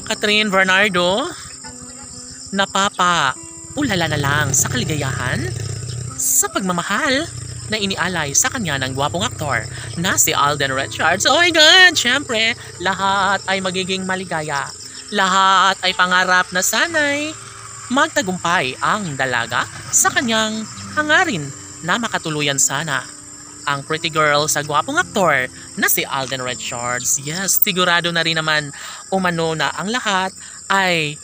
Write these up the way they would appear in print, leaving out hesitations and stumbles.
Catherine Bernardo, ulala na lang sa kaligayahan sa pagmamahal na inialay sa kanya ng gwapong aktor na si Alden Richards. Oh my God! Siyempre, lahat ay magiging maligaya. Lahat ay pangarap na sana'y magtagumpay ang dalaga sa kanyang hangarin na makatuluyan sana ang pretty girl sa gwapong aktor na si Alden Richards. Yes, sigurado na rin naman umano na ang lahat ay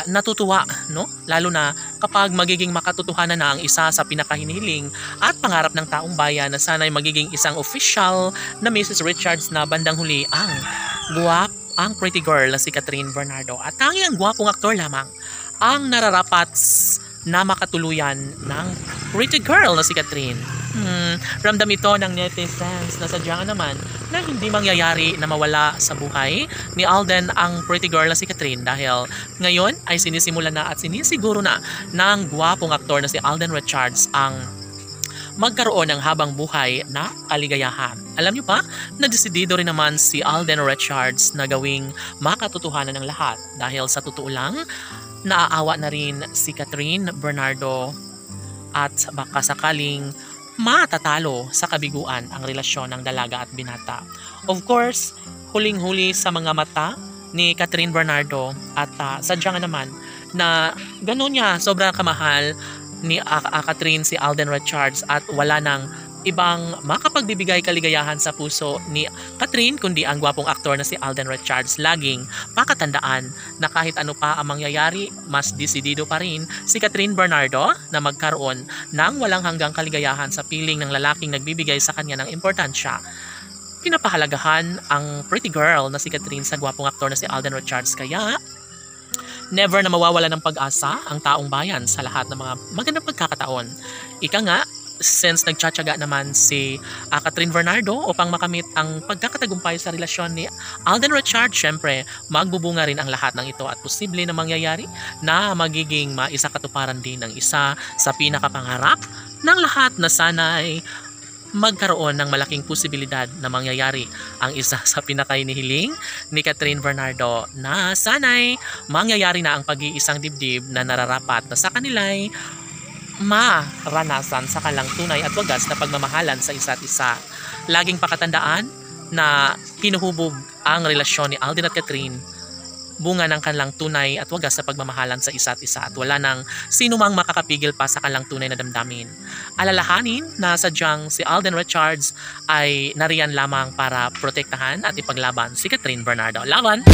natutuwa, no? Lalo na kapag magiging makatotohanan na ang isa sa pinakahiniling at pangarap ng taong bayan na sana'y magiging isang official na Mrs. Richards na bandang huli ang pretty girl na si Catherine Bernardo. At tanging ang gwapong aktor lamang ang nararapat na makatuluyan ng pretty girl na si Catherine. Ramdam ito ng netizens na sadyang naman na hindi mangyayari na mawala sa buhay ni Alden ang pretty girl na si Catherine dahil ngayon ay sinisimula na at sinisiguro na ng gwapong aktor na si Alden Richards ang magkaroon ng habang buhay na kaligayahan. Alam niyo pa, nadesidido rin naman si Alden Richards na gawing makatotohanan ng lahat dahil sa totoo lang, naaawa na rin si Catherine Bernardo at baka sakaling matatalo sa kabiguan ang relasyon ng dalaga at binata. Of course, huling-huli sa mga mata ni Catherine Bernardo at sadyang naman na gano'n niya sobrang kamahal ni Catherine si Alden Richards at wala nang ibang makapagbibigay kaligayahan sa puso ni Catherine kundi ang gwapong aktor na si Alden Richards. Laging pakatandaan na kahit ano pa ang mangyayari, mas desidido pa rin si Catherine Bernardo na magkaroon ng walang hanggang kaligayahan sa piling ng lalaking nagbibigay sa kanya ng importansya. Pinapahalagahan ang pretty girl na si Catherine sa gwapong aktor na si Alden Richards, kaya never na mawawala ng pag-asa ang taong bayan sa lahat ng mga magandang pagkakataon. Ika nga, since nagtsatsaga naman si Catherine Bernardo upang makamit ang pagkakatagumpay sa relasyon ni Alden Richards, syempre magbubunga rin ang lahat ng ito at posible na mangyayari na magiging maisakatuparan din ng isa sa pinakapangarap ng lahat na sana'y magkaroon ng malaking posibilidad na mangyayari ang isa sa pinakainihiling ni Catherine Bernardo na sana'y mangyayari na ang pag-iisang dibdib na nararapat na sa kanila'y maranasan sa kanilang tunay at wagas na pagmamahalan sa isa't isa. Laging pakatandaan na hinuhubog ang relasyon ni Alden at Catherine bunga ng kanilang tunay at wagas sa pagmamahalan sa isa't isa at wala nang sino mang makakapigil pa sa kanilang tunay na damdamin. Alalahanin na sadyang si Alden Richards ay nariyan lamang para protektahan at ipaglaban si Catherine Bernardo. Laban!